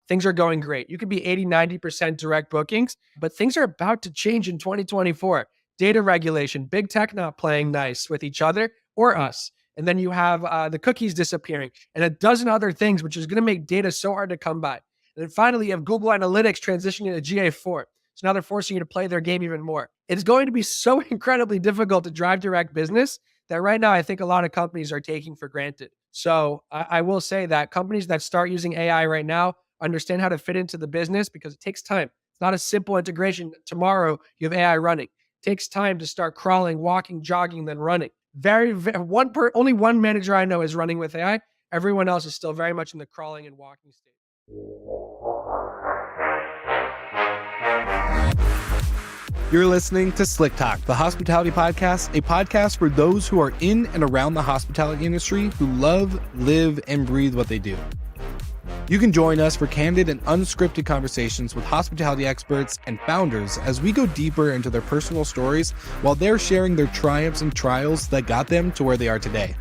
things are going great. You could be 80, 90% direct bookings, but things are about to change in 2024. Data regulation, big tech not playing nice with each other or us. And then you have the cookies disappearing and a dozen other things, which is going to make data so hard to come by. And then finally, you have Google Analytics transitioning to GA4. So now they're forcing you to play their game even more. It's going to be so incredibly difficult to drive direct business that right now I think a lot of companies are taking for granted. So I will say that companies that start using AI right now understand how to fit into the business because it takes time. It's not a simple integration. Tomorrow you have AI running. It takes time to start crawling, walking, jogging, then running. Only one manager I know is running with AI. Everyone else is still very much in the crawling and walking stage. You're listening to Slick Talk, the hospitality podcast, a podcast for those who are in and around the hospitality industry who love, live, and breathe what they do. You can join us for candid and unscripted conversations with hospitality experts and founders as we go deeper into their personal stories while they're sharing their triumphs and trials that got them to where they are today.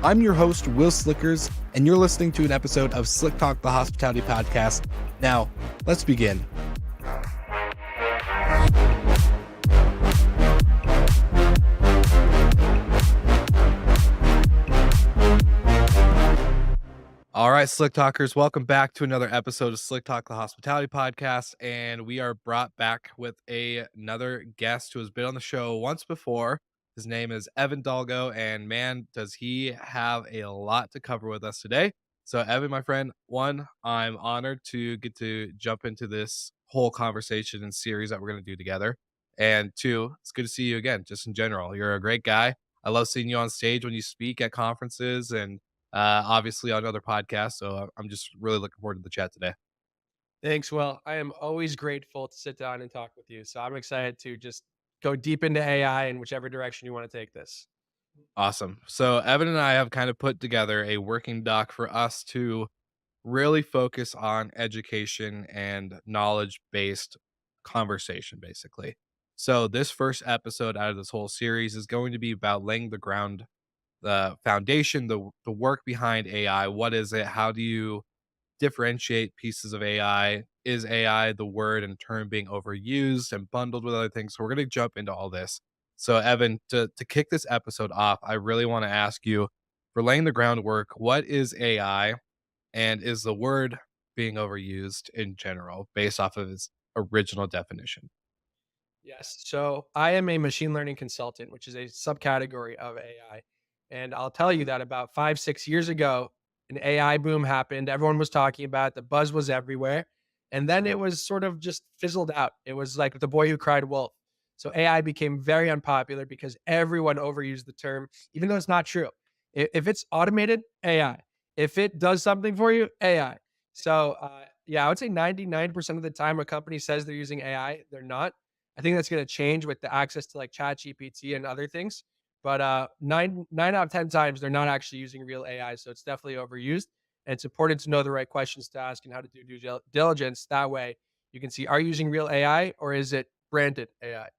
I'm your host, Will Slickers, and you're listening to an episode of Slick Talk, the hospitality podcast. Now, let's begin. All right, Slick Talkers, welcome back to another episode of Slick Talk, the hospitality podcast. And we are brought back with another guest who has been on the show once before. His name is Evan Dolgow, and man, does he have a lot to cover with us today. So Evan, my friend, one, I'm honored to get to jump into this whole conversation and series that we're going to do together. And two, it's good to see you again, just in general. You're a great guy. I love seeing you on stage when you speak at conferences and obviously on other podcasts. So I'm just really looking forward to the chat today. Thanks. Well, I am always grateful to sit down and talk with you. So I'm excited to just go deep into AI in whichever direction you want to take this. Awesome. So Evan and I have kind of put together a working doc for us to really focus on education and knowledge based conversation, basically. So this first episode out of this whole series is going to be about laying the foundation, the work behind AI. What is it? How do you differentiate pieces of AI? Is AI the word and term being overused and bundled with other things? So we're going to jump into all this. So Evan, to kick this episode off, I really want to ask you, for laying the groundwork, what is AI, and is the word being overused in general based off of its original definition? Yes. So I am a machine learning consultant, which is a subcategory of AI. And I'll tell you that about 5, 6 years ago, an AI boom happened. Everyone was talking about it. The buzz was everywhere. And then it was sort of just fizzled out. It was like the boy who cried wolf. So AI became very unpopular because everyone overused the term, even though it's not true. If it's automated, AI. If it does something for you, AI. So, yeah, I would say 99% of the time a company says they're using AI, they're not. I think that's going to change with the access to like Chat GPT and other things. But nine out of 10 times they're not actually using real AI, so it's definitely overused. And it's important to know the right questions to ask and how to do due diligence. That way, you can see, are you using real AI or is it branded AI?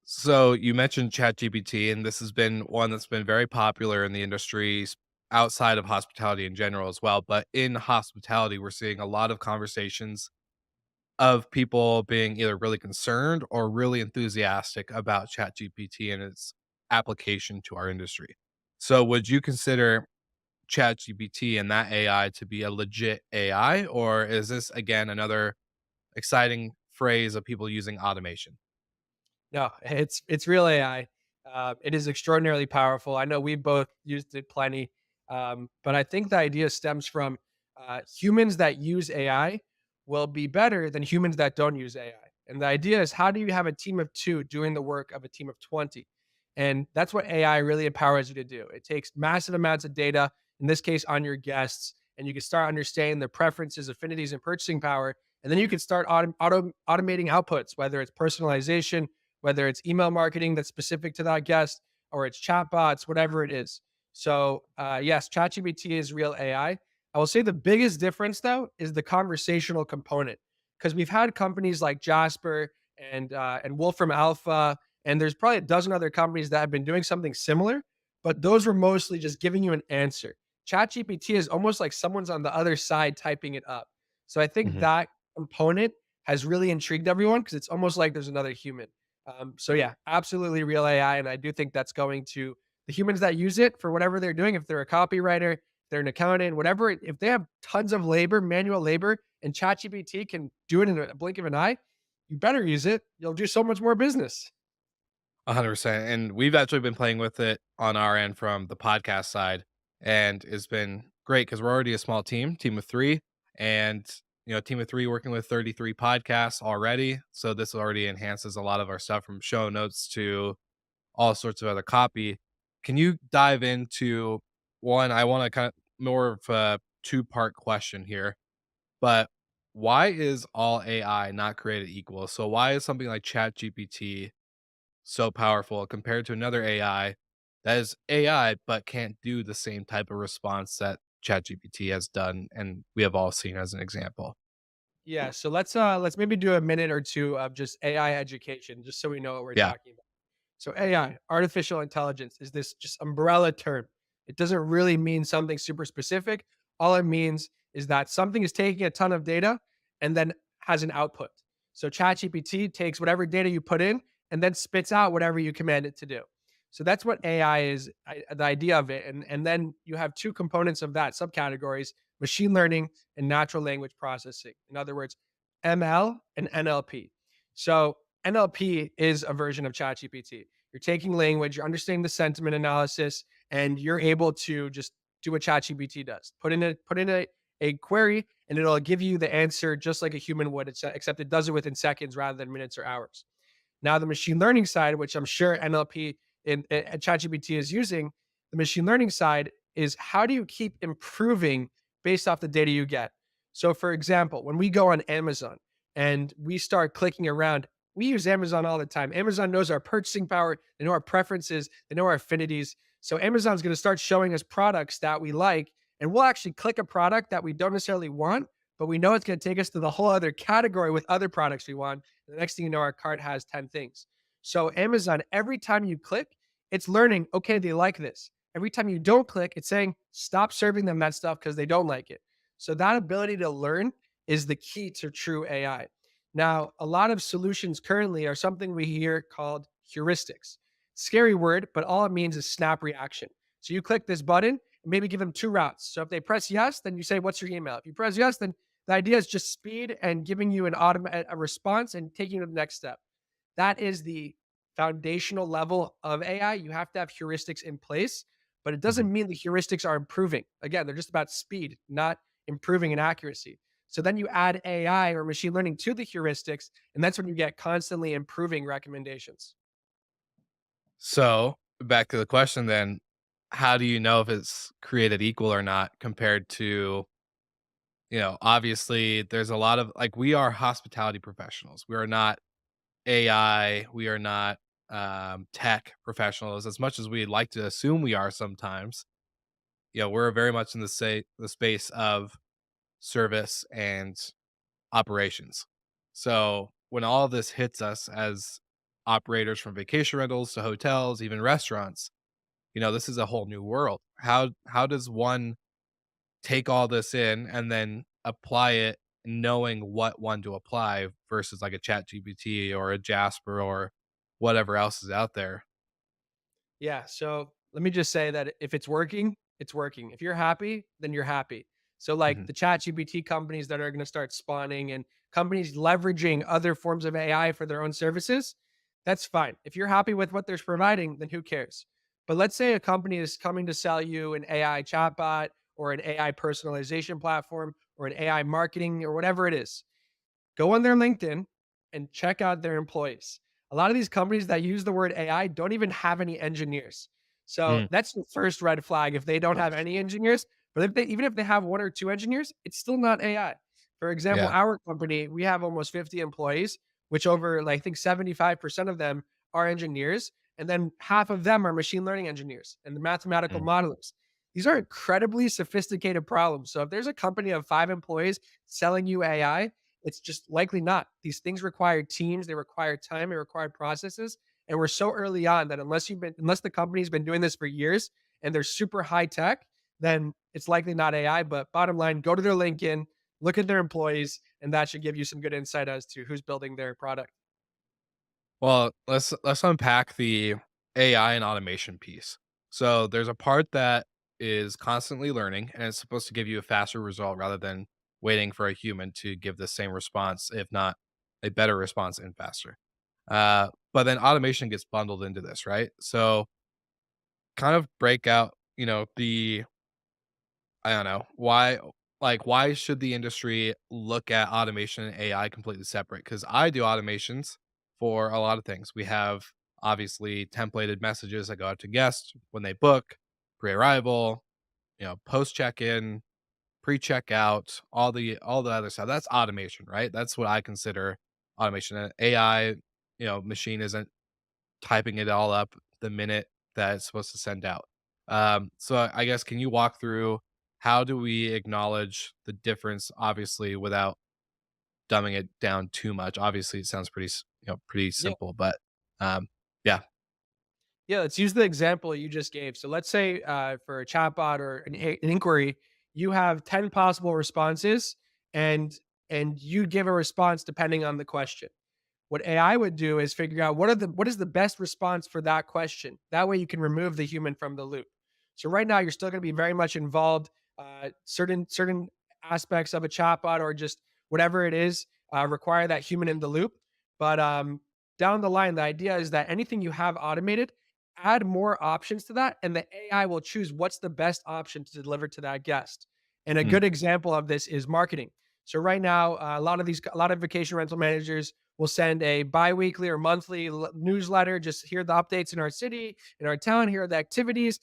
So you mentioned ChatGPT, and this has been one that's been very popular in the industry outside of hospitality in general as well. But in hospitality, we're seeing a lot of conversations of people being either really concerned or really enthusiastic about ChatGPT and its application to our industry. So would you consider ChatGPT and that AI to be a legit AI, or is this again another exciting phrase of people using automation? No, it's real AI. It is extraordinarily powerful. I know we both used it plenty, but I think the idea stems from humans that use AI will be better than humans that don't use AI. And the idea is, how do you have a team of two doing the work of a team of 20? And that's what AI really empowers you to do. It takes massive amounts of data, in this case, on your guests, and you can start understanding their preferences, affinities, and purchasing power. And then you can start automating outputs, whether it's personalization, whether it's email marketing that's specific to that guest or it's chatbots, whatever it is. So, yes, ChatGPT is real AI. I will say the biggest difference, though, is the conversational component, because we've had companies like Jasper and Wolfram Alpha, and there's probably a dozen other companies that have been doing something similar, but those were mostly just giving you an answer. ChatGPT is almost like someone's on the other side typing it up. So I think Mhm. that component has really intrigued everyone because it's almost like there's another human. So yeah, absolutely real AI, and I do think that's going to the humans that use it for whatever they're doing. If they're a copywriter, if they're an accountant, whatever, if they have tons of labor, manual labor, and ChatGPT can do it in a blink of an eye, you better use it. You'll do so much more business. 100%. And we've actually been playing with it on our end from the podcast side. And it's been great because we're already a small team of three. And, team of three working with 33 podcasts already. So this already enhances a lot of our stuff from show notes to all sorts of other copy. Can you dive into one? I want to kind of more of a two-part question here, but why is all AI not created equal? So why is something like ChatGPT so powerful compared to another AI that is AI but can't do the same type of response that ChatGPT has done and we have all seen as an example? Yeah, so let's maybe do a minute or two of just AI education, just so we know what we're Yeah. talking about. So AI, artificial intelligence, is this just umbrella term. It doesn't really mean something super specific. All it means is that something is taking a ton of data and then has an output. So ChatGPT takes whatever data you put in and then spits out whatever you command it to do. So that's what AI is, the idea of it. And then you have two components of that subcategories: machine learning and natural language processing. In other words, ML and NLP. So NLP is a version of ChatGPT. You're taking language, you're understanding the sentiment analysis, and you're able to just do what ChatGPT does. Put in a query, and it'll give you the answer just like a human would, except it does it within seconds rather than minutes or hours. Now, the machine learning side, which I'm sure NLP and ChatGPT is using, the machine learning side is how do you keep improving based off the data you get? So, for example, when we go on Amazon and we start clicking around, we use Amazon all the time. Amazon knows our purchasing power, they know our preferences, they know our affinities. So, Amazon's going to start showing us products that we like, and we'll actually click a product that we don't necessarily want, but we know it's going to take us to the whole other category with other products we want. The next thing you know, our cart has 10 things. So Amazon, every time you click, it's learning, okay, they like this. Every time you don't click, it's saying, stop serving them that stuff because they don't like it. So that ability to learn is the key to true AI. Now, a lot of solutions currently are something we hear called heuristics. Scary word, but all it means is snap reaction. So you click this button and maybe give them two routes. So if they press yes, then you say, what's your email? If you press yes, then the idea is just speed and giving you an automatic a response and taking you to the next step. That is the foundational level of AI. You have to have heuristics in place, but it Mhm. doesn't mean the heuristics are improving. Again, they're just about speed, not improving in accuracy. So then you add AI or machine learning to the heuristics, and that's when you get constantly improving recommendations. So back to the question then, how do you know if it's created equal or not compared to, obviously there's a lot of like we are hospitality professionals. We are not AI, we are not tech professionals as much as we'd like to assume we are sometimes. We're very much in the space of service and operations. So when all of this hits us as operators from vacation rentals to hotels, even restaurants, this is a whole new world. How does one take all this in and then apply it knowing what one to apply versus like a chat GPT or a Jasper or whatever else is out there? Yeah. So let me just say that if it's working, it's working. If you're happy, then you're happy. So, like Mhm. the chat GPT companies that are going to start spawning and companies leveraging other forms of AI for their own services, that's fine. If you're happy with what they're providing, then who cares? But let's say a company is coming to sell you an AI chatbot or an AI personalization platform or an AI marketing or whatever it is. Go on their LinkedIn and check out their employees. A lot of these companies that use the word AI don't even have any engineers. So Mm, that's the first red flag if they don't have any engineers. But even if they have one or two engineers, it's still not AI. For example, yeah. our company, we have almost 50 employees, which over like, I think 75% of them are engineers. And then half of them are machine learning engineers and the mathematical Mm, modelers. These are incredibly sophisticated problems. So if there's a company of 5 employees selling you AI, it's just likely not. These things require teams, they require time, they require processes. And we're so early on that unless the company's been doing this for years and they're super high tech, then it's likely not AI. But bottom line, go to their LinkedIn, look at their employees, and that should give you some good insight as to who's building their product. Well, let's unpack the AI and automation piece. So there's a part that is constantly learning and it's supposed to give you a faster result rather than waiting for a human to give the same response, if not a better response and faster. But then automation gets bundled into this, right? So kind of break out, the I don't know why should the industry look at automation and AI completely separate? Because I do automations for a lot of things. We have obviously templated messages that go out to guests when they book, pre-arrival, post check-in, pre-checkout, all the other stuff. That's automation, right? That's what I consider automation. And AI, machine isn't typing it all up the minute that it's supposed to send out. So I guess can you walk through how do we acknowledge the difference, obviously, without dumbing it down too much? Obviously, it sounds pretty Yeah. simple, but yeah. Yeah, let's use the example you just gave. So let's say for a chatbot or an inquiry, you have 10 possible responses, and you give a response depending on the question. What AI would do is figure out what is the best response for that question. That way you can remove the human from the loop. So right now you're still going to be very much involved. Certain aspects of a chatbot or just whatever it is require that human in the loop. But down the line, the idea is that anything you have automated, add more options to that, and the AI will choose what's the best option to deliver to that guest. And a Mm, good example of this is marketing. So right now, a lot of vacation rental managers will send a biweekly or monthly newsletter. Just hear the updates in our city, in our town. Here are the activities.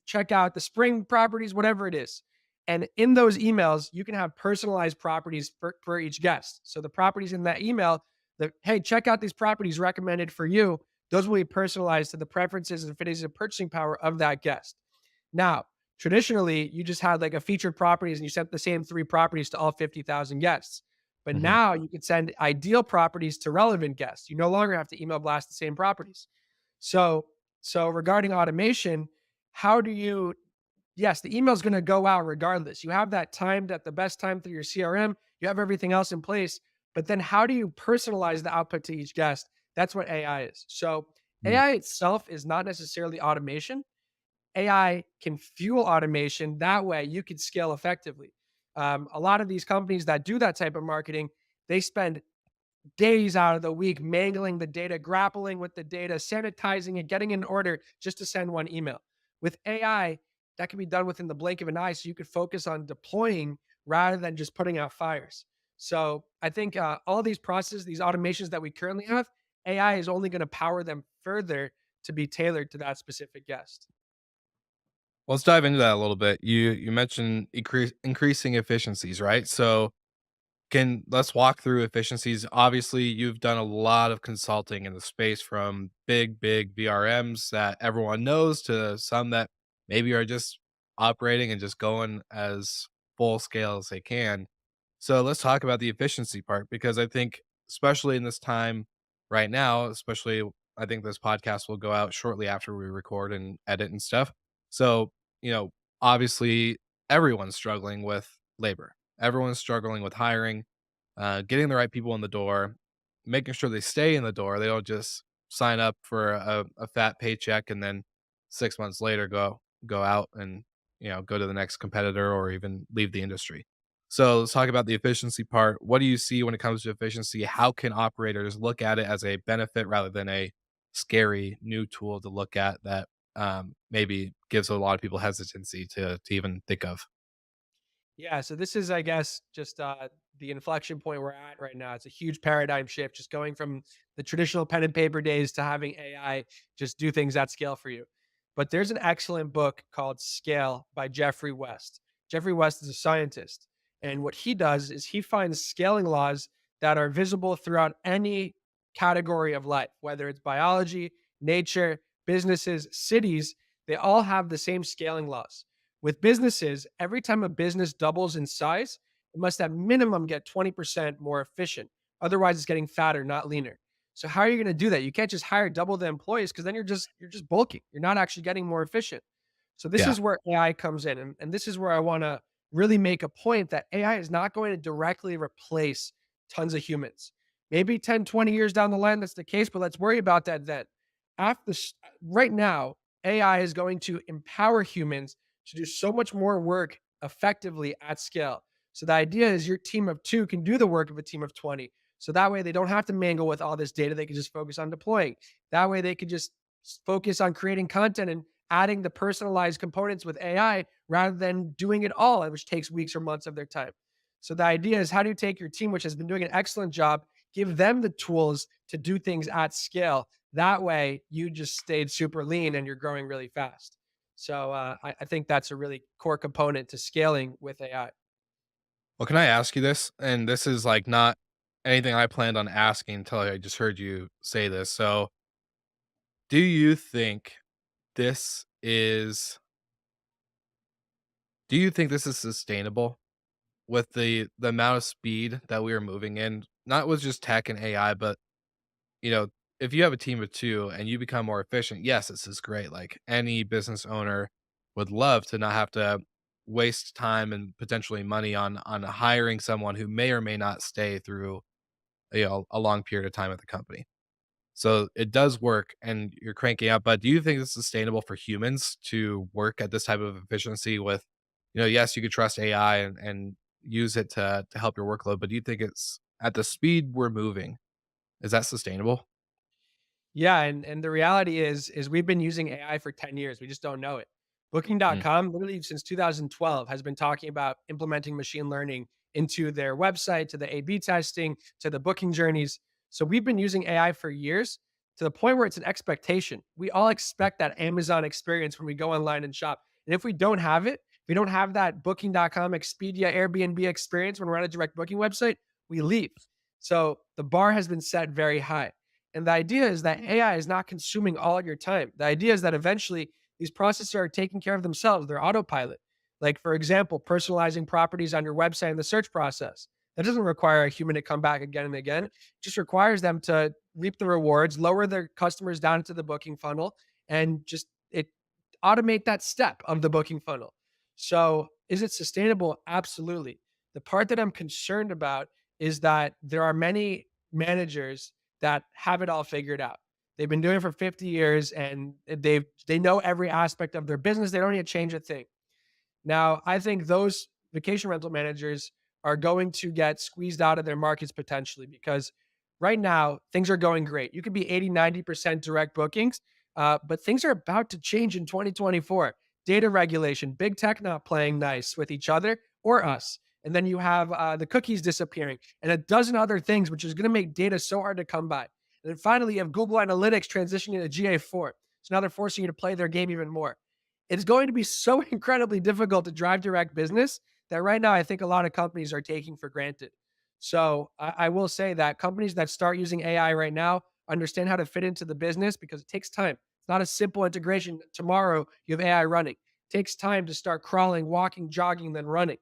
Check out the spring properties, whatever it is. And in those emails, you can have personalized properties for each guest. So the properties in that email, that hey, check out these properties recommended for you. Those will be personalized to the preferences and fittings and purchasing power of that guest. Now, traditionally, you just had like a featured properties and you sent the same three properties to all 50,000 guests. But mhm, now you can send ideal properties to relevant guests. You no longer have to email blast the same properties. So, so regarding automation, how do you, yes, the email is going to go out regardless. You have that timed at the best time through your CRM. You have everything else in place. But then how do you personalize the output to each guest? That's what AI is. So mm. AI itself is not necessarily automation. AI can fuel automation. That way you can scale effectively. A lot of these companies that do that type of marketing, they spend days out of the week mangling the data, grappling with the data, sanitizing it, getting in order just to send one email. With AI, that can be done within the blink of an eye. So you could focus on deploying rather than just putting out fires. So I think all these processes, these automations that we currently have, AI is only going to power them further to be tailored to that specific guest. Let's dive into that a little bit. You mentioned increasing efficiencies, right? So can let's walk through efficiencies. Obviously, you've done a lot of consulting in the space from big VRMs that everyone knows to some that maybe are just operating and just going as full scale as they can. So let's talk about the efficiency part because I think, especially in this time right now, especially I think this podcast will go out shortly after we record and edit and stuff. So, you know, obviously everyone's struggling with labor. Everyone's struggling with hiring, getting the right people in the door, making sure they stay in the door. They don't just sign up for a fat paycheck and then 6 months later go out and go to the next competitor or even leave the industry. So let's talk about the efficiency part. What do you see when it comes to efficiency? How can operators look at it as a benefit rather than a scary new tool to look at that maybe gives a lot of people hesitancy to even think of? Yeah, so this is, I guess, just the inflection point we're at right now. It's a huge paradigm shift, just going from the traditional pen and paper days to having AI just do things at scale for you. But there's an excellent book called Scale by Jeffrey West. Jeffrey West is a scientist, and what he does is he finds scaling laws that are visible throughout any category of life, whether it's biology, nature, businesses, cities. They all have the same scaling laws. With businesses, every time a business doubles in size, it must at minimum get 20% more efficient. Otherwise, it's getting fatter, not leaner. So how are you going to do that? You can't just hire double the employees because then you're just bulking. You're not actually getting more efficient. So this Yeah. is where AI comes in, and this is where I want to really make a point that AI is not going to directly replace tons of humans. Maybe 10, 20 years down the line, that's the case, but let's worry about that then. After right now, AI is going to empower humans to do so much more work effectively at scale. So the idea is your team of two can do the work of a team of 20. So that way they don't have to mangle with all this data. They can just focus on deploying. That way they could just focus on creating content and adding the personalized components with AI rather than doing it all, which takes weeks or months of their time. So the idea is how do you take your team, which has been doing an excellent job, give them the tools to do things at scale. That way you just stayed super lean and you're growing really fast. So I think that's a really core component to scaling with AI. Well, can I ask you this? And this is like not anything I planned on asking until I just heard you say this. So, do you think this is do you think this is sustainable with the amount of speed that we are moving in? Not with just tech and AI, but you know, if you have a team of 2 and you become more efficient, yes, this is great. Like any business owner would love to not have to waste time and potentially money on hiring someone who may or may not stay through, a long period of time at the company. So it does work and you're cranking out, but do you think it's sustainable for humans to work at this type of efficiency with, yes, you could trust AI and use it to help your workload, but do you think it's at the speed we're moving, is that sustainable? Yeah, and the reality is we've been using AI for 10 years. We just don't know it. Mm, Booking.com literally since 2012 has been talking about implementing machine learning into their website, to the A/B testing, to the booking journeys. So we've been using AI for years to the point where it's an expectation. We all mm. expect that Amazon experience when we go online and shop. And if we don't have it, if we don't have that Booking.com, Expedia, Airbnb experience when we're on a direct booking website, we leave. So the bar has been set very high. And the idea is that AI is not consuming all your time. The idea is that eventually these processes are taking care of themselves. They're autopilot. Like, for example, personalizing properties on your website in the search process. That doesn't require a human to come back again and again. It just requires them to reap the rewards, lower their customers down into the booking funnel, and just it automate that step of the booking funnel. So, is it sustainable? Absolutely. The part that I'm concerned about is that there are many managers that have it all figured out. They've been doing it for 50 years and they know every aspect of their business. They don't need to change a thing. Now, I think those vacation rental managers are going to get squeezed out of their markets potentially because right now things are going great. You could be 80, 90% direct bookings, but things are about to change in 2024. Data regulation, big tech not playing nice with each other or us. And then you have the cookies disappearing and a dozen other things, which is going to make data so hard to come by. And then finally, you have Google Analytics transitioning to GA4. So now they're forcing you to play their game even more. It's going to be so incredibly difficult to drive direct business that right now I think a lot of companies are taking for granted. So I will say that companies that start using AI right now understand how to fit into the business because it takes time. It's not a simple integration. Tomorrow you have AI running. It takes time to start crawling, walking, jogging, then running.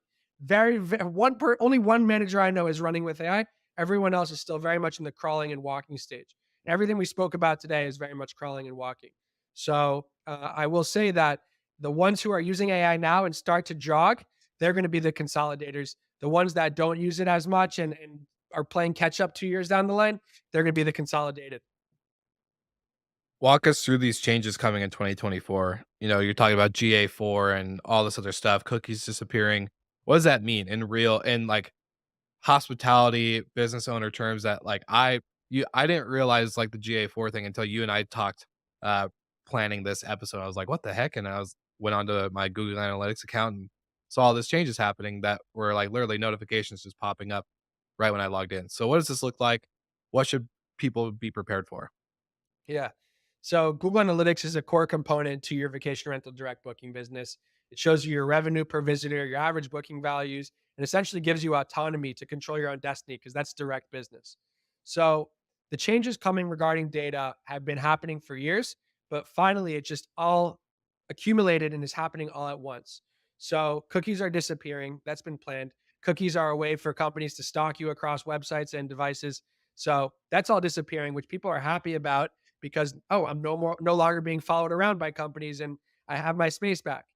Only one manager I know is running with AI. Everyone else is still very much in the crawling and walking stage. And everything we spoke about today is very much crawling and walking. So I will say that the ones who are using AI now and start to jog, they're going to be the consolidators. The ones that don't use it as much and are playing catch up 2 years down the line, they're going to be the consolidated. Walk us through these changes coming in 2024. You're talking about GA4 and all this other stuff, cookies disappearing. What does that mean in real in like hospitality business owner terms that like I didn't realize like the GA4 thing until you and I talked uh planning this episode. I was like, what the heck? And I was went onto my Google Analytics account and saw all these changes happening that were like literally notifications just popping up right when I logged in. So what does this look like? What should people be prepared for? Yeah. So Google Analytics is a core component to your vacation rental direct booking business. It shows you your revenue per visitor, your average booking values, and essentially gives you autonomy to control your own destiny because that's direct business. So the changes coming regarding data have been happening for years, but finally it just all accumulated and is happening all at once. So cookies are disappearing. That's been planned. Cookies are a way for companies to stalk you across websites and devices. So that's all disappearing, which people are happy about because, oh, I'm no longer being followed around by companies and I have my space back.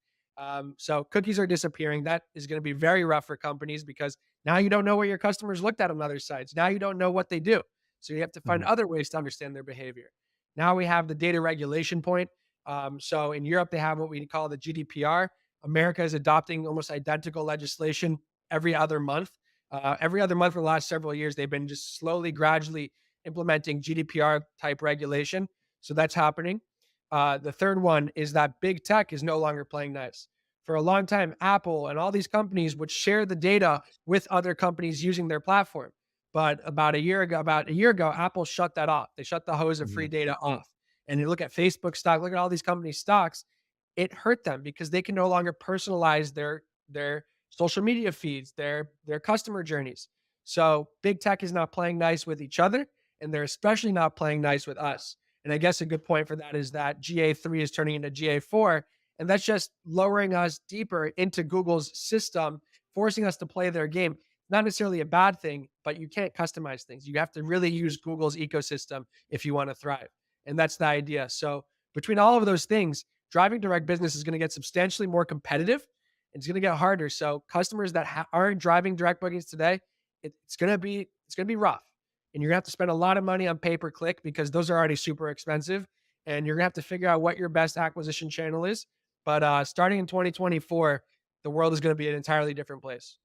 So cookies are disappearing. That is going to be very rough for companies because now you don't know where your customers looked at on other sites. Now you don't know what they do. So you have to find Mhm. other ways to understand their behavior. Now we have the data regulation point. So in Europe, they have what we call the GDPR. America is adopting almost identical legislation every other month. Every other month for the last several years, they've been just slowly, gradually implementing GDPR type regulation. So that's happening. The third one is that big tech is no longer playing nice. For a long time, Apple and all these companies would share the data with other companies using their platform. But about a year ago, Apple shut that off. They shut the hose of free Mhm. data off. And you look at Facebook stock, look at all these companies' stocks, it hurt them because they can no longer personalize their social media feeds, their customer journeys. So big tech is not playing nice with each other, and they're especially not playing nice with us. And I guess a good point for that is that GA3 is turning into GA4, and that's just lowering us deeper into Google's system, forcing us to play their game. Not necessarily a bad thing, but you can't customize things. You have to really use Google's ecosystem if you want to thrive. And that's the idea. So, between all of those things, driving direct business is going to get substantially more competitive. It's going to get harder. So, customers that aren't driving direct bookings today, it's going to be rough, and you're going to have to spend a lot of money on pay per click because those are already super expensive. And you're going to have to figure out what your best acquisition channel is. But starting in 2024, the world is going to be an entirely different place.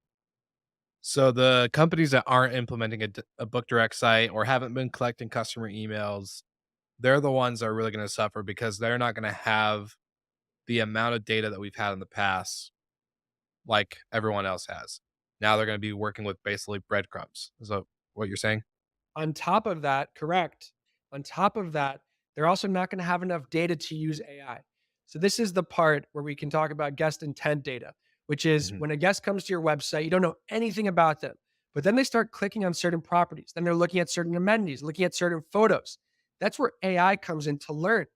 So the companies that aren't implementing a book direct site or haven't been collecting customer emails, they're the ones that are really going to suffer because they're not going to have the amount of data that we've had in the past like everyone else has. Now they're going to be working with basically breadcrumbs. Is that what you're saying? On top of that, correct. On top of that, they're also not going to have enough data to use AI. So this is the part where we can talk about guest intent data, which is Mhm. when a guest comes to your website, you don't know anything about them, but then they start clicking on certain properties. Then they're looking at certain amenities, looking at certain photos. That's where AI comes in to learn.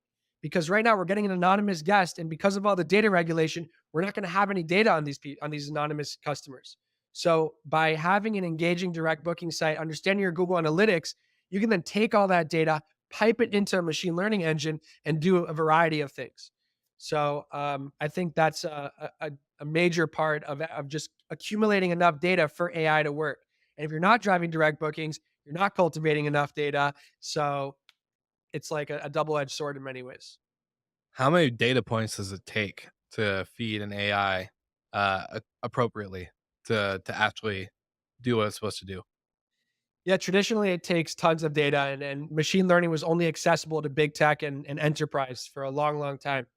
Because right now we're getting an anonymous guest, and because of all the data regulation, we're not going to have any data on these anonymous customers. So by having an engaging direct booking site, understanding your Google Analytics, you can then take all that data, pipe it into a machine learning engine, and do a variety of things. So I think that's a major part of just accumulating enough data for AI to work. And if you're not driving direct bookings, you're not cultivating enough data. So it's like a double-edged sword in many ways. How many data points does it take to feed an AI appropriately to actually do what it's supposed to do? Yeah, traditionally it takes tons of data, and machine learning was only accessible to big tech and enterprise for a long, long time.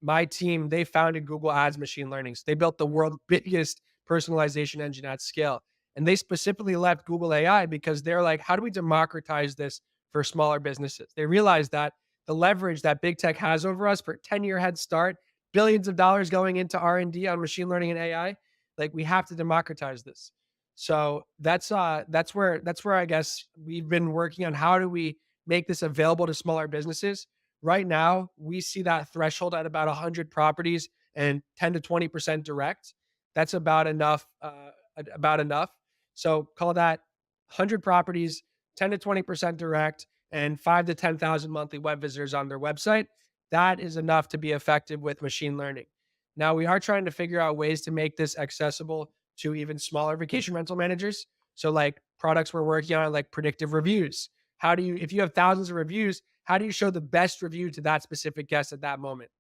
My team, they founded Google Ads Machine Learning. So they built the world's biggest personalization engine at scale. And they specifically left Google AI because they're like, how do we democratize this for smaller businesses? They realized that the leverage that big tech has over us for a 10-year head start, billions of dollars going into R&D on machine learning and AI, like we have to democratize this. So that's where I guess we've been working on how do we make this available to smaller businesses. Right now, we see that threshold at about 100 properties and 10 to 20% direct. That's about enough. About enough. So call that 100 properties, 10 to 20% direct, and 5 to 10,000 monthly web visitors on their website. That is enough to be effective with machine learning. Now we are trying to figure out ways to make this accessible to even smaller vacation rental managers. So, like products we're working on, like predictive reviews. How do you, if you have thousands of reviews, how do you show the best review to that specific guest at that moment?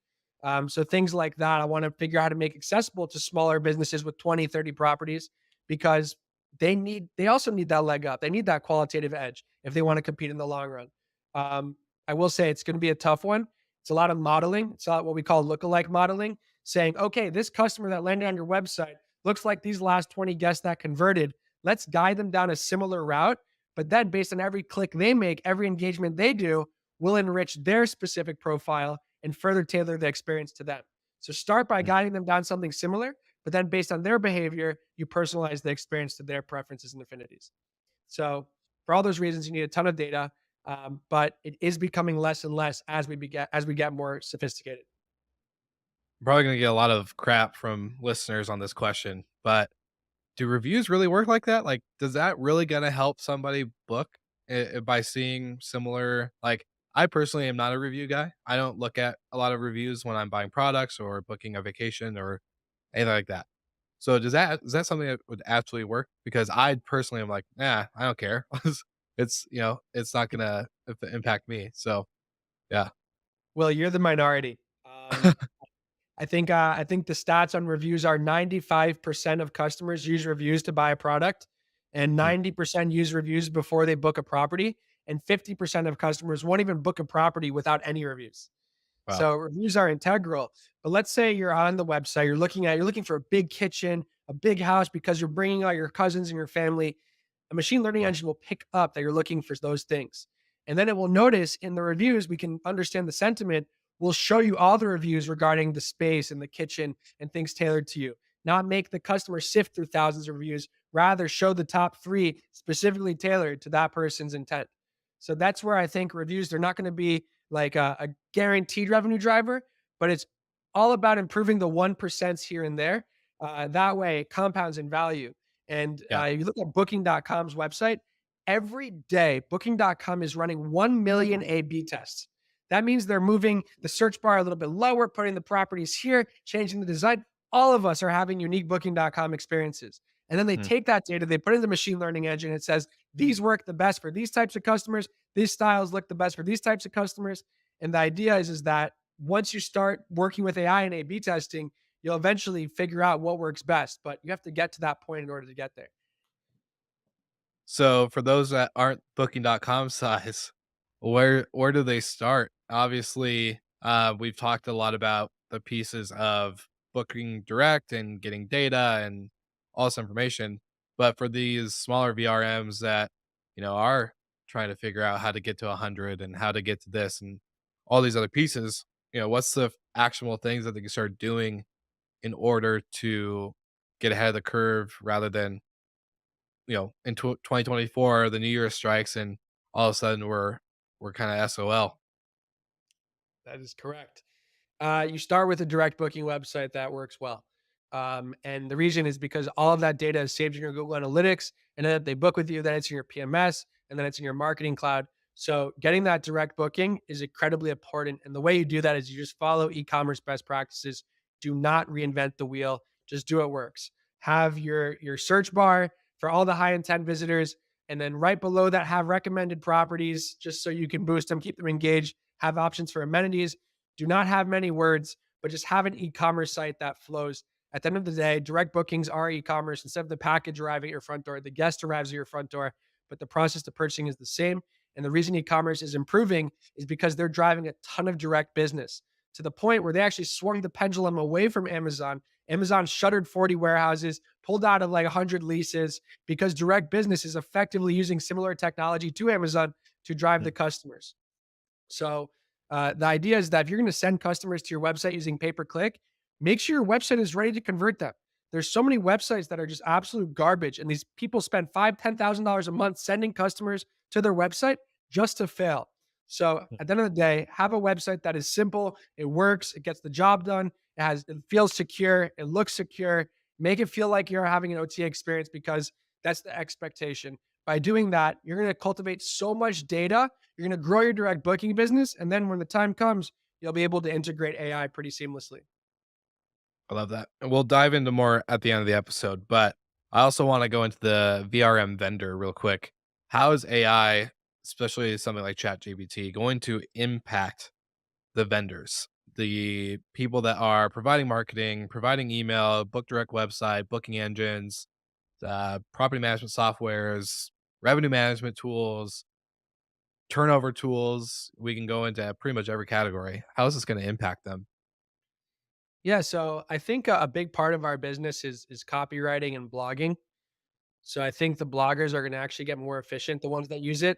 So, things like that, I want to figure out how to make accessible to smaller businesses with 20, 30 properties because they also need that leg up. They need that qualitative edge if they want to compete in the long run. I will say it's going to be a tough one. It's a lot of modeling. It's a lot what we call lookalike modeling, saying, okay, this customer that landed on your website looks like these last 20 guests that converted. Let's guide them down a similar route. But then, based on every click they make, every engagement they do, will enrich their specific profile and further tailor the experience to them. So, start by Mm. guiding them down something similar, but then, based on their behavior, you personalize the experience to their preferences and affinities. So, for all those reasons, you need a ton of data, but it is becoming less and less as we get more sophisticated. I'm probably gonna get a lot of crap from listeners on this question, but do reviews really work like that? Like, does that really gonna help somebody book by seeing similar like? I personally am not a review guy. I don't look at a lot of reviews when I'm buying products or booking a vacation or anything like that. So is that something that would actually work? Because I personally am like, "Nah, I don't care." It's, it's not gonna impact me. So, yeah. Well, you're the minority. I think the stats on reviews are 95% of customers use reviews to buy a product, and Mm, 90% use reviews before they book a property, and 50% of customers won't even book a property without any reviews. wow. So reviews are integral. But let's say you're on the website, you're looking for a big kitchen, a big house because you're bringing out your cousins and your family. A machine learning engine will pick up that you're looking for those things. And then it will notice in the reviews, we can understand the sentiment. We'll show you all the reviews regarding the space and the kitchen and things tailored to you. Not make the customer sift through thousands of reviews, rather show the top three specifically tailored to that person's intent. So that's where I think reviews, they're not going to be like a guaranteed revenue driver, but it's all about improving the 1% here and there. That way it compounds in value. And Yeah. you look at booking.com's website, every day, booking.com is running 1 million A/B tests. That means they're moving the search bar a little bit lower, putting the properties here, changing the design. All of us are having unique booking.com experiences. And then they Mm. take that data, they put it in the machine learning engine. It says, these work the best for these types of customers. These styles look the best for these types of customers. And the idea is that once you start working with AI and A/B testing, you'll eventually figure out what works best. But you have to get to that point in order to get there. So for those that aren't booking.com size, where do they start? Obviously, we've talked a lot about the pieces of booking direct and getting data and all this information. But for these smaller VRMs that, are trying to figure out how to get to 100 and how to get to this and all these other pieces, what's the actionable things that they can start doing in order to get ahead of the curve rather than in 2024, the new year strikes and all of a sudden we're kind of SOL. That is correct. You start with a direct booking website that works well. And the reason is because all of that data is saved in your Google Analytics. And then if they book with you, then it's in your PMS and then it's in your marketing cloud. So getting that direct booking is incredibly important. And the way you do that is you just follow e-commerce best practices. Do not reinvent the wheel. Just do what works. Have your search bar for all the high intent visitors. And then right below that, have recommended properties just so you can boost them, keep them engaged, have options for amenities. Do not have many words, but just have an e-commerce site that flows. At the end of the day, direct bookings are e-commerce. Instead of the package arriving at your front door, the guest arrives at your front door, but the process of purchasing is the same. And the reason e-commerce is improving is because they're driving a ton of direct business to the point where they actually swung the pendulum away from Amazon. Amazon shuttered 40 warehouses, pulled out of like 100 leases because direct business is effectively using similar technology to Amazon to drive the Mm. customers. So the idea is that if you're going to send customers to your website using pay per click, make sure your website is ready to convert them. There's so many websites that are just absolute garbage, and these people spend $5,000, $10,000 a month sending customers to their website just to fail. So at the end of the day, have a website that is simple, it works, it gets the job done, it feels secure, it looks secure. Make it feel like you're having an OTA experience because that's the expectation. By doing that, you're going to cultivate so much data, you're going to grow your direct booking business. And then when the time comes, you'll be able to integrate AI pretty seamlessly. I love that. And we'll dive into more at the end of the episode, but I also want to go into the VRM vendor real quick. How is AI, especially something like ChatGPT, going to impact the vendors, the people that are providing marketing, providing email, book direct website, booking engines, property management softwares, revenue management tools, turnover tools? We can go into pretty much every category. How is this going to impact them? Yeah, so I think a big part of our business is copywriting and blogging. So I think the bloggers are going to actually get more efficient. The ones that use it,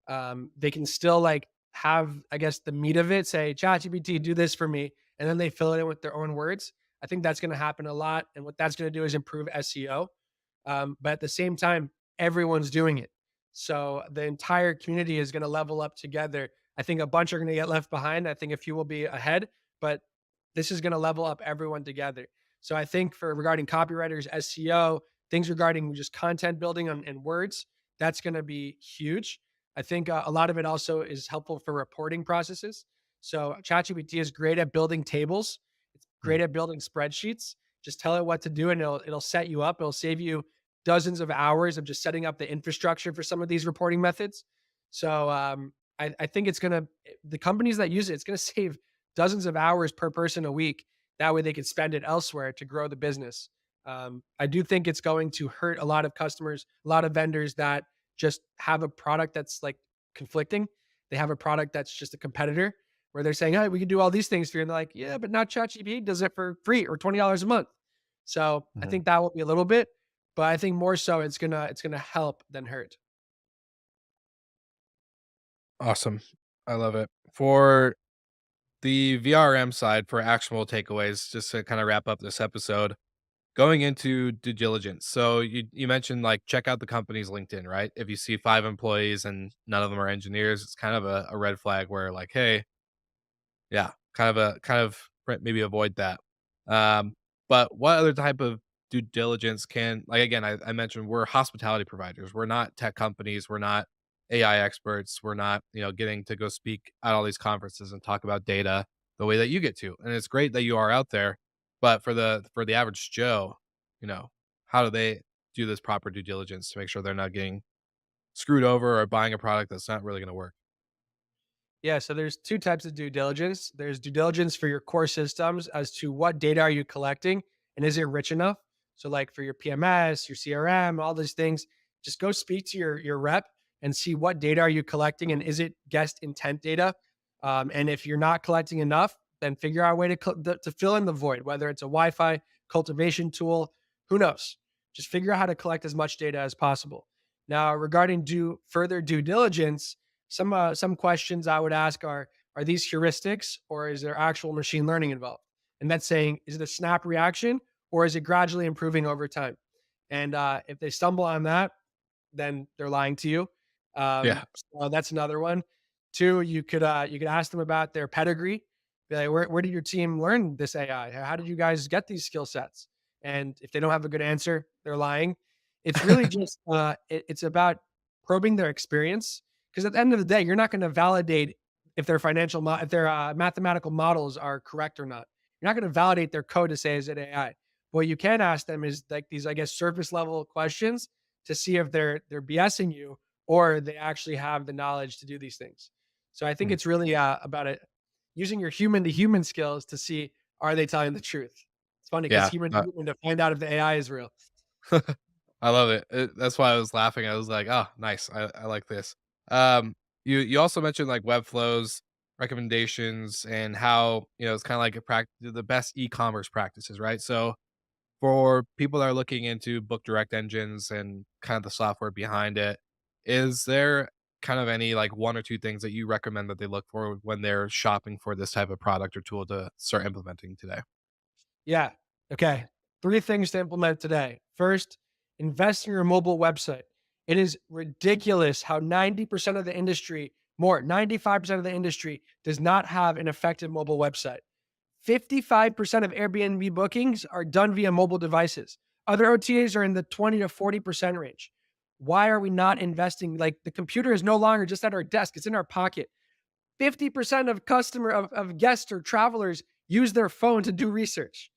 they can still like have, I guess, the meat of it. Say, ChatGPT, do this for me, and then they fill it in with their own words. I think that's going to happen a lot, and what that's going to do is improve SEO. But at the same time, everyone's doing it, so the entire community is going to level up together. I think a bunch are going to get left behind. I think a few will be ahead, but this is going to level up everyone together. So I think for regarding copywriters, SEO, things regarding just content building and words, that's going to be huge. I think a lot of it also is helpful for reporting processes. So ChatGPT is great at building tables. It's Mm, great at building spreadsheets. Just tell it what to do, and it'll set you up. It'll save you dozens of hours of just setting up the infrastructure for some of these reporting methods. So I think it's gonna the companies that use it, it's gonna save dozens of hours per person a week. That way, they could spend it elsewhere to grow the business. I do think it's going to hurt a lot of customers, a lot of vendors that just have a product that's like conflicting. They have a product that's just a competitor where they're saying, "Hey, we can do all these things for you." And they're like, "Yeah, but not ChatGPT does it for free or $20 a month." So I mhm. think that will be a little bit, but I think more so it's gonna help than hurt. Awesome. I love it. For the VRM side, for actionable takeaways, just to kind of wrap up this episode, going into due diligence. So you mentioned like check out the company's LinkedIn, right? If you see 5 employees and none of them are engineers, it's kind of a red flag where like, hey, yeah, maybe avoid that. Um, but what other type of due diligence can like again, I mentioned we're hospitality providers. We're not tech companies, we're not AI experts, we're not, getting to go speak at all these conferences and talk about data the way that you get to. And it's great that you are out there, but for the average Joe, you know, how do they do this proper due diligence to make sure they're not getting screwed over or buying a product that's not really going to work? Yeah, so there's two types of due diligence. There's due diligence for your core systems as to what data are you collecting and is it rich enough? So like for your PMS, your CRM, all these things, just go speak to your rep and see what data are you collecting and is it guest intent data? And if you're not collecting enough, then figure out a way to fill in the void, whether it's a Wi-Fi cultivation tool, who knows? Just figure out how to collect as much data as possible. Now, regarding further due diligence, some questions I would ask are these heuristics or is there actual machine learning involved? And that's saying, is it a snap reaction or is it gradually improving over time? And if they stumble on that, then they're lying to you. Yeah. So that's another one. Two, you could ask them about their pedigree. Be like, where did your team learn this AI? How did you guys get these skill sets? And if they don't have a good answer, they're lying. It's really just it's about probing their experience because at the end of the day, you're not going to validate if their if their mathematical models are correct or not. You're not going to validate their code to say is it AI. What you can ask them is like these, I guess, surface level questions to see if they're BSing you or they actually have the knowledge to do these things. So I think Mm. it's really about it using your human to human skills to see are they telling the truth. It's funny because Yeah. human to human to find out if the AI is real. I love it. That's why I was laughing. I was like, "Oh, nice. I like this." Um, you also mentioned like web flows, recommendations, and how it's kind of like the best e-commerce practices, right? So for people that are looking into book direct engines and kind of the software behind it, is there kind of any like one or two things that you recommend that they look for when they're shopping for this type of product or tool to start implementing today? Yeah. Okay. Three things to implement today. First, invest in your mobile website. It is ridiculous how 90% of the industry, 95% of the industry does not have an effective mobile website. 55% of Airbnb bookings are done via mobile devices. Other OTAs are in the 20 to 40% range. Why are we not investing? Like the computer is no longer just at our desk, it's in our pocket. 50% of guests or travelers use their phone to do research.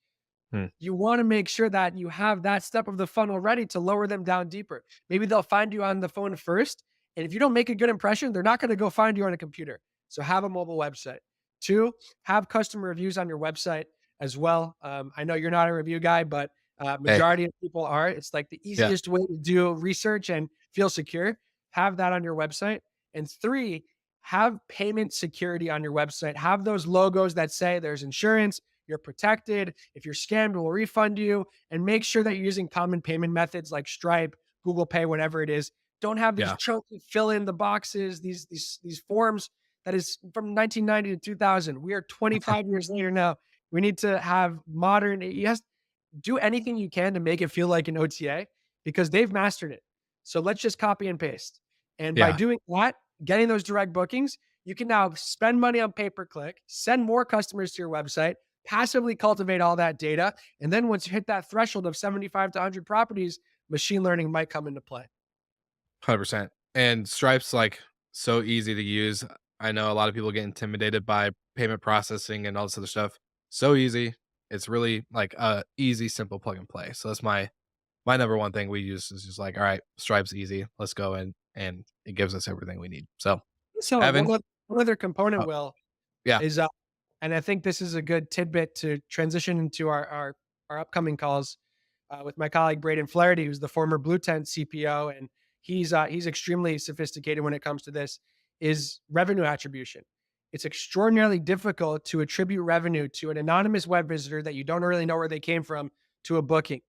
Hmm. You want to make sure that you have that step of the funnel ready to lower them down deeper. Maybe they'll find you on the phone first. And if you don't make a good impression, they're not going to go find you on a computer. So have a mobile website. Two, have customer reviews on your website as well. I know you're not a review guy, but Hey, majority of people are. It's like the yeah, easiest way to do research and feel secure. Have that on your website. And three, have payment security on your website. Have those logos that say there's insurance, you're protected. If you're scammed, we'll refund you. And make sure that you're using common payment methods like Stripe, Google Pay, whatever it is. Don't have these yeah, chunky fill in the boxes, these forms that is from 1990 to 2000. We are 25 years later now. We need to have modern. Yes, do anything you can to make it feel like an OTA because they've mastered it. So let's just copy and paste. And by yeah. doing that, getting those direct bookings, you can now spend money on pay per click, send more customers to your website, passively cultivate all that data. And then once you hit that threshold of 75 to 100 properties, machine learning might come into play. 100%. And Stripe's like so easy to use. I know a lot of people get intimidated by payment processing and all this other stuff. So easy. It's really like a easy, simple plug and play. So that's my number one thing we use is just like, all right, Stripe's easy. Let's go in and it gives us everything we need. So So Evan, one other component, oh, Will, yeah. is and I think this is a good tidbit to transition into our upcoming calls with my colleague Braden Flaherty, who's the former Blue Tent CPO, and he's extremely sophisticated when it comes to this. Is revenue attribution. It's extraordinarily difficult to attribute revenue to an anonymous web visitor that you don't really know where they came from to a booking.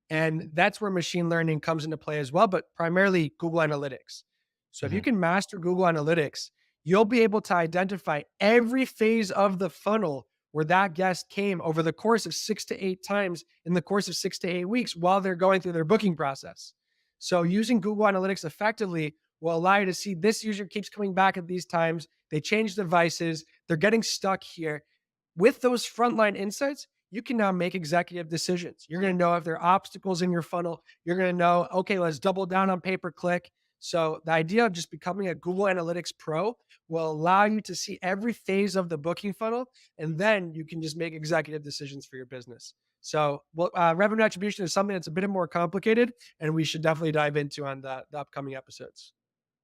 And that's where machine learning comes into play as well, but primarily Google Analytics. So if you Mhm. can master Google Analytics, you'll be able to identify every phase of the funnel where that guest came over the course of 6 to 8 times in the course of 6 to 8 weeks while they're going through their booking process. So using Google Analytics effectively will allow you to see this user keeps coming back at these times. They change devices. They're getting stuck here. With those frontline insights, you can now make executive decisions. You're going to know if there are obstacles in your funnel. You're going to know, okay, let's double down on pay per click. So the idea of just becoming a Google Analytics Pro will allow you to see every phase of the booking funnel, and then you can just make executive decisions for your business. So, revenue attribution is something that's a bit more complicated, and we should definitely dive into on the upcoming episodes.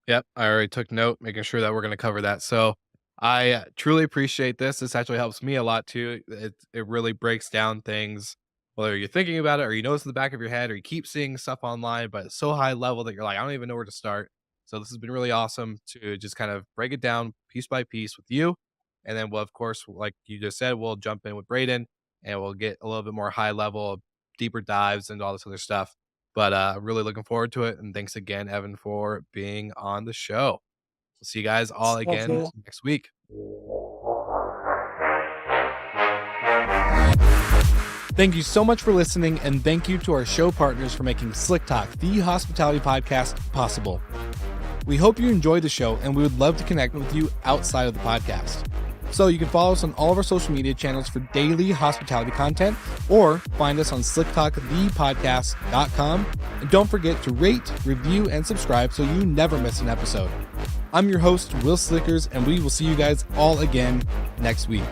Yep, I already took note, making sure that we're going to cover that. So I truly appreciate this. This actually helps me a lot too. It really breaks down things, whether you're thinking about it or you know it's in the back of your head or you keep seeing stuff online, but it's so high level that you're like, I don't even know where to start. So this has been really awesome to just kind of break it down piece by piece with you. And then we'll, of course, like you just said, we'll jump in with Braden and we'll get a little bit more high level, deeper dives into all this other stuff. But really looking forward to it. And thanks again, Evan, for being on the show. We'll see you guys all again So, next week. Thank you so much for listening, and thank you to our show partners for making Slick Talk, the hospitality podcast, possible. We hope you enjoyed the show, and we would love to connect with you outside of the podcast. So you can follow us on all of our social media channels for daily hospitality content, or find us on slicktalkthepodcast.com. And don't forget to rate, review, and subscribe so you never miss an episode. I'm your host, Will Slickers, and we will see you guys all again next week.